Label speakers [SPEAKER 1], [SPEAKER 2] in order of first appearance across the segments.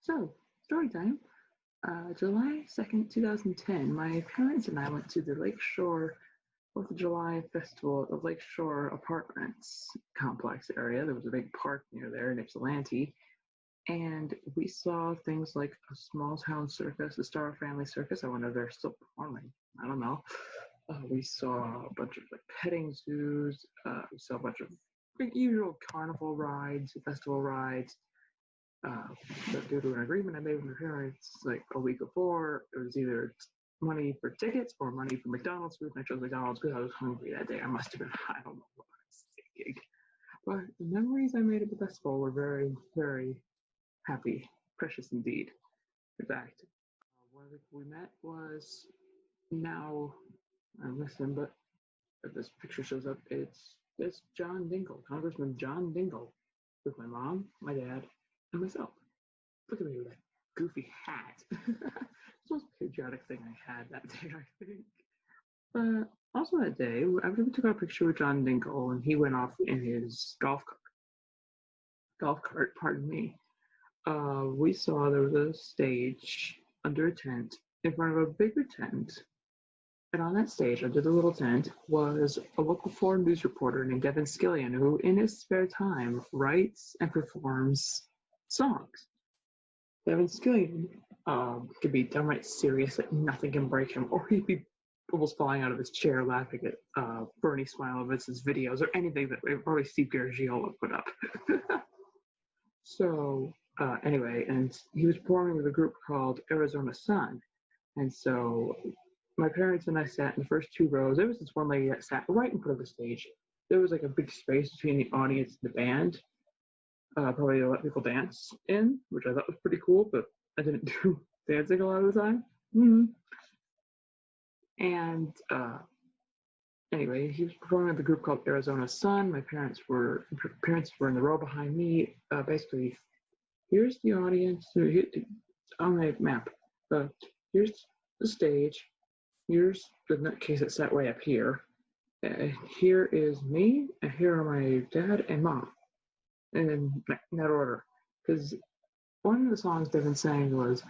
[SPEAKER 1] So, story time. July 2nd, 2010, my parents and I went to the Lakeshore 4th of July Festival at the Lakeshore Apartments complex area. There was a big park near there in Ypsilanti, and we saw things like a small town circus, a Star Family Circus. I wonder if they're still performing. I don't know. We saw a bunch of like petting zoos. We saw a bunch of usual carnival rides, festival rides. But due to an agreement I made with my parents like a week before, it was either money for tickets or money for McDonald's food, and I chose McDonald's because I was hungry that day. I must have been, I don't know what I was thinking. But the memories I made at the festival were very, very happy, precious indeed. In fact, one of the people we met was now, I miss him, but if this picture shows up, it's John Dingell, Congressman John Dingell, with my mom, my dad, and myself. Look at me with that goofy hat. It's the most patriotic thing I had that day, I think. But also that day, after we took our picture with John Dingell and he went off in his golf cart, pardon me, we saw there was a stage under a tent in front of a bigger tent. And on that stage, under the little tent, was a local foreign news reporter named Devin Scillian, who in his spare time writes and performs songs. Devin Scillian could be downright serious, like nothing can break him, or he'd be almost falling out of his chair laughing at Bernie Smilovitz's videos or anything that probably Steve Garagiola put up. So anyway, and he was performing with a group called Arizona Sun, and so my parents and I sat in the first two rows. There was this one lady that sat right in front of the stage. There was like a big space between the audience and the band, probably to let people dance in, which I thought was pretty cool, but I didn't do dancing a lot of the time. And anyway, he was performing with a group called Arizona Sun. My parents were in the row behind me. Basically, here's the audience on the map. Here's the stage. Here's the nutcase that sat way up here. Here is me, and here are my dad and mom. And in that order. Because one of the songs Devin sang was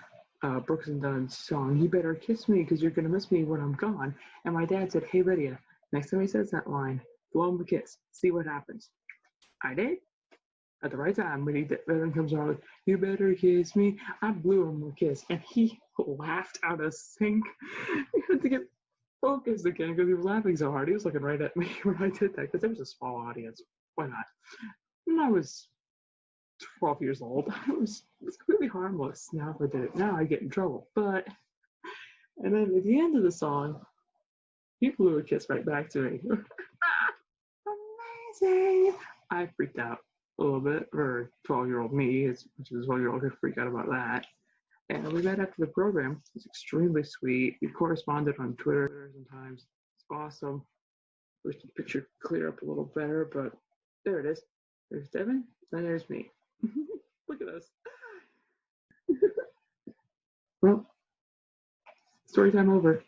[SPEAKER 1] Brooks and Dunn's song, "You Better Kiss Me Because You're Gonna Miss Me When I'm Gone." And my dad said, "Hey Lydia, next time he says that line, blow him a kiss, see what happens." I did. At the right time, when Devin comes on with, "You better kiss me," I blew him a kiss, and he laughed out of sync. He had to get focused again because he was laughing so hard. He was looking right at me when I did that because there was a small audience. Why not? And I was 12 years old. It was completely harmless. Now if I did it now, I'd get in trouble. And then at the end of the song, he blew a kiss right back to me. Amazing! I freaked out a little bit, or 12-year-old me, which is a 12-year-old could freak out about that. And we met after the program. It was extremely sweet. We corresponded on Twitter sometimes. It's awesome. Wish the picture could clear up a little better, but there it is. There's Devin, and there's me. Look at us. Well, story time over.